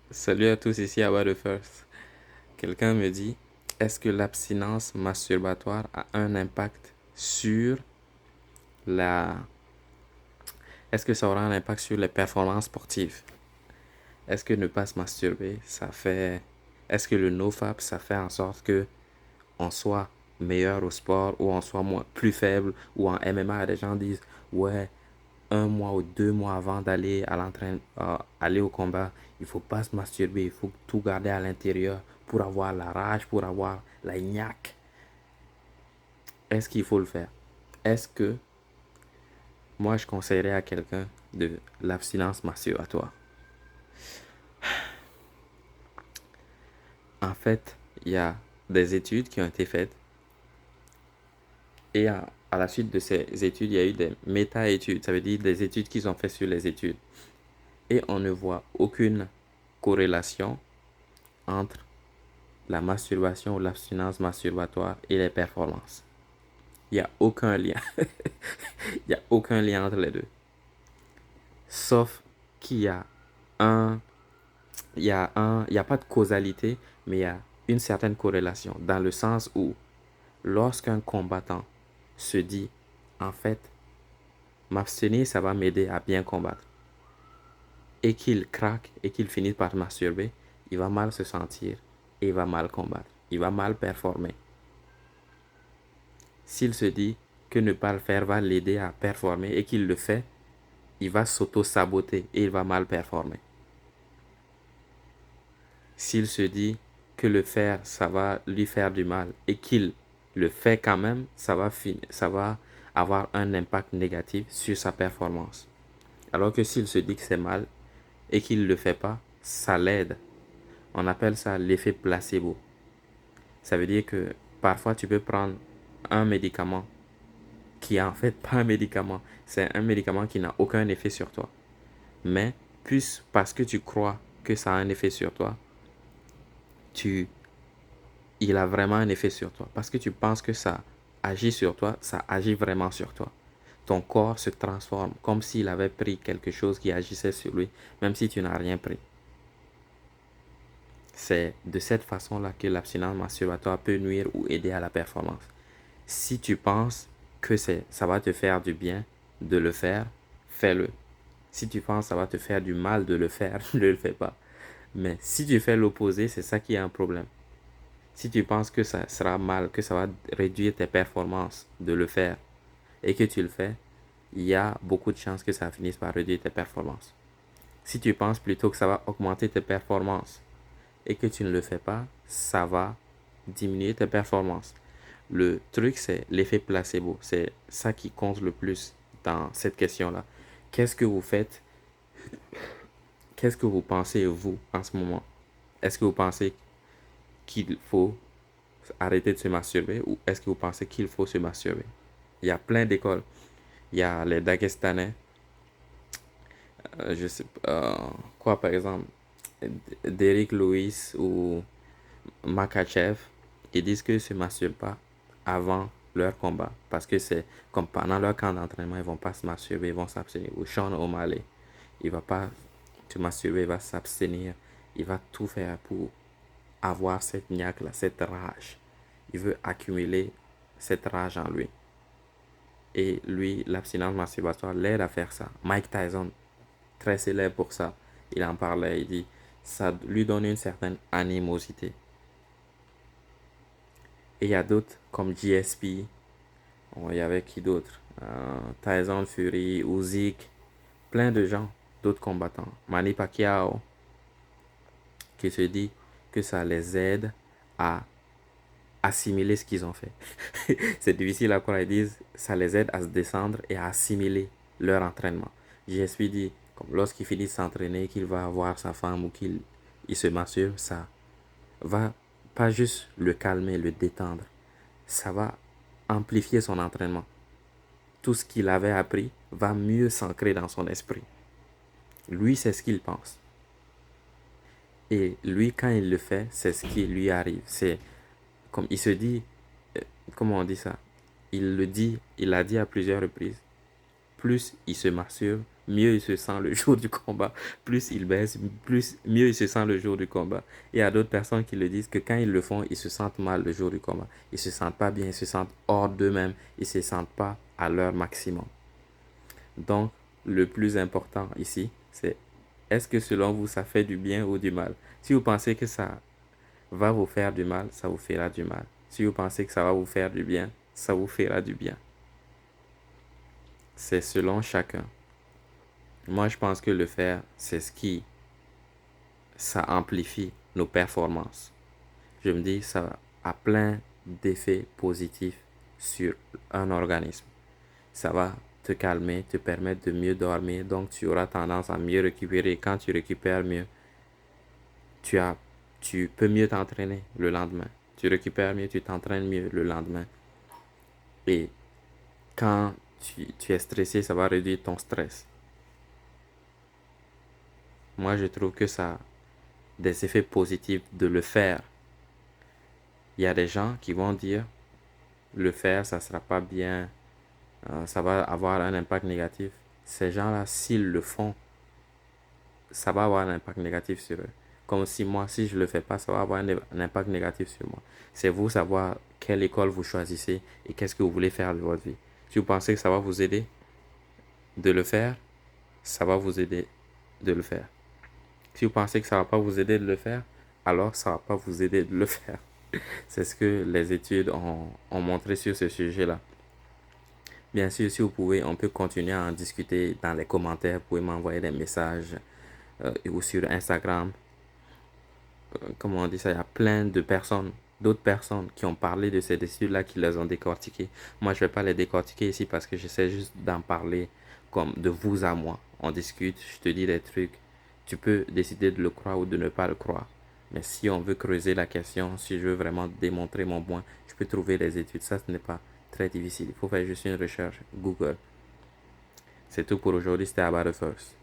Salut à tous, ici Abba the First. Quelqu'un me dit, est-ce que l'abstinence masturbatoire a un impact sur la... Est-ce que ça aura un impact sur les performances sportives? Est-ce que ne pas se masturber, ça fait... Est-ce que le nofap, ça fait en sorte que on soit meilleur au sport ou on soit plus faible ou en MMA, des gens disent, ouais, 1 mois ou 2 mois avant d'aller à l'entraînement, aller au combat, il faut pas se masturber, il faut tout garder à l'intérieur pour avoir la rage, pour avoir la niaque. Est-ce qu'il faut le faire? Est-ce que moi je conseillerais à quelqu'un de l'abstinence masturbatoire? En fait, il y a des études qui ont été faites et à la suite de ces études, il y a eu des méta-études, ça veut dire des études qu'ils ont fait sur les études. Et on ne voit aucune corrélation entre la masturbation ou l'abstinence masturbatoire et les performances. Il n'y a aucun lien. Il n'y a aucun lien entre les deux. Sauf qu'il y a un... Il y a pas de causalité, mais il y a une certaine corrélation. Dans le sens où, lorsqu'un combattant se dit, en fait, m'abstenir, ça va m'aider à bien combattre, et qu'il craque et qu'il finisse par masturber, il va mal se sentir et il va mal combattre. Il va mal performer. S'il se dit que ne pas le faire va l'aider à performer et qu'il le fait, il va s'auto-saboter et il va mal performer. S'il se dit que le faire, ça va lui faire du mal et qu'il le fait quand même, ça va avoir un impact négatif sur sa performance. Alors que s'il se dit que c'est mal et qu'il ne le fait pas, ça l'aide. On appelle ça l'effet placebo. Ça veut dire que parfois tu peux prendre un médicament qui est en fait pas un médicament. C'est un médicament qui n'a aucun effet sur toi. Mais, plus parce que tu crois que ça a un effet sur toi, tu, il a vraiment un effet sur toi. Parce que tu penses que ça agit sur toi, ça agit vraiment sur toi. Ton corps se transforme comme s'il avait pris quelque chose qui agissait sur lui, même si tu n'as rien pris. C'est de cette façon-là que l'abstinence masturbatoire peut nuire ou aider à la performance. Si tu penses que ça va te faire du bien de le faire, fais-le. Si tu penses que ça va te faire du mal de le faire, ne le fais pas. Mais si tu fais l'opposé, c'est ça qui est un problème. Si tu penses que ça sera mal, que ça va réduire tes performances de le faire et que tu le fais, il y a beaucoup de chances que ça finisse par réduire tes performances. Si tu penses plutôt que ça va augmenter tes performances et que tu ne le fais pas, ça va diminuer tes performances. Le truc, c'est l'effet placebo. C'est ça qui compte le plus dans cette question-là. Qu'est-ce que vous faites? Qu'est-ce que vous pensez, vous, en ce moment? Est-ce que vous pensez qu'il faut arrêter de se masturber ou est-ce que vous pensez qu'il faut se masturber? Il y a plein d'écoles. Il y a les Dagestanais, je sais quoi par exemple, Derrick Lewis ou Makachev, qui disent qu'ils ne se masturbent pas avant leur combat. Parce que c'est comme pendant leur camp d'entraînement, ils ne vont pas se masturber, ils vont s'abstenir. Ou Sean O'Malley, il ne va pas se masturber, il va s'abstenir. Il va tout faire pour avoir cette niaque-là, cette rage. Il veut accumuler cette rage en lui. Et lui, l'abstinence masturbatoire l'aide à faire ça. Mike Tyson, très célèbre pour ça, il en parlait, il dit, ça lui donne une certaine animosité. Et il y a d'autres comme GSP, il y avait qui d'autre? Tyson Fury, Usyk, plein de gens, d'autres combattants. Manny Pacquiao, qui se dit que ça les aide à assimiler ce qu'ils ont fait. C'est difficile à croire, ils disent ça les aide à se descendre et à assimiler leur entraînement. GSP dit, comme lorsqu'il finit de s'entraîner, qu'il va voir sa femme ou qu'il se masturbe, ça va pas juste le calmer, le détendre, ça va amplifier son entraînement. Tout ce qu'il avait appris va mieux s'ancrer dans son esprit. Lui, c'est ce qu'il pense. Et lui, quand il le fait, c'est ce qui lui arrive. C'est comme il se dit, comment on dit ça? Il le dit, il l'a dit à plusieurs reprises. Plus il se masturbe, mieux il se sent le jour du combat. Plus il baisse, mieux il se sent le jour du combat. Il y a d'autres personnes qui le disent que quand ils le font, ils se sentent mal le jour du combat. Ils se sentent pas bien, ils se sentent hors d'eux-mêmes, ils se sentent pas à leur maximum. Donc, le plus important ici, c'est est-ce que selon vous, ça fait du bien ou du mal? Si vous pensez que ça va vous faire du mal, ça vous fera du mal. Si vous pensez que ça va vous faire du bien, ça vous fera du bien. C'est selon chacun. Moi, je pense que le faire, c'est ce qui, ça amplifie nos performances. Je me dis, ça a plein d'effets positifs sur un organisme. Ça va te calmer, te permettre de mieux dormir, donc tu auras tendance à mieux récupérer. Quand tu récupères mieux, tu as, tu peux mieux t'entraîner le lendemain. Tu récupères mieux, tu t'entraînes mieux le lendemain. Et quand tu es stressé, ça va réduire ton stress. Moi, je trouve que ça a des effets positifs de le faire. Il y a des gens qui vont dire, le faire, ça ne sera pas bien, ça va avoir un impact négatif. Ces gens-là, s'ils le font, ça va avoir un impact négatif sur eux. Comme si moi, si je ne le fais pas, ça va avoir un impact négatif sur moi. C'est vous savoir quelle école vous choisissez et qu'est-ce que vous voulez faire de votre vie. Si vous pensez que ça va vous aider de le faire, ça va vous aider de le faire. Si vous pensez que ça ne va pas vous aider de le faire, alors ça ne va pas vous aider de le faire. C'est ce que les études ont montré sur ce sujet-là. Bien sûr, si vous pouvez, on peut continuer à en discuter dans les commentaires. Vous pouvez m'envoyer des messages ou sur Instagram. Comment on dit ça? Il y a plein de personnes, d'autres personnes qui ont parlé de ces études-là, qui les ont décortiquées. Moi, je ne vais pas les décortiquer ici parce que j'essaie juste d'en parler comme de vous à moi. On discute, je te dis des trucs. Tu peux décider de le croire ou de ne pas le croire. Mais si on veut creuser la question, si je veux vraiment démontrer mon point, je peux trouver des études. Ça, ce n'est pas très difficile. Il faut faire juste une recherche Google. C'est tout pour aujourd'hui. C'était Abba the First.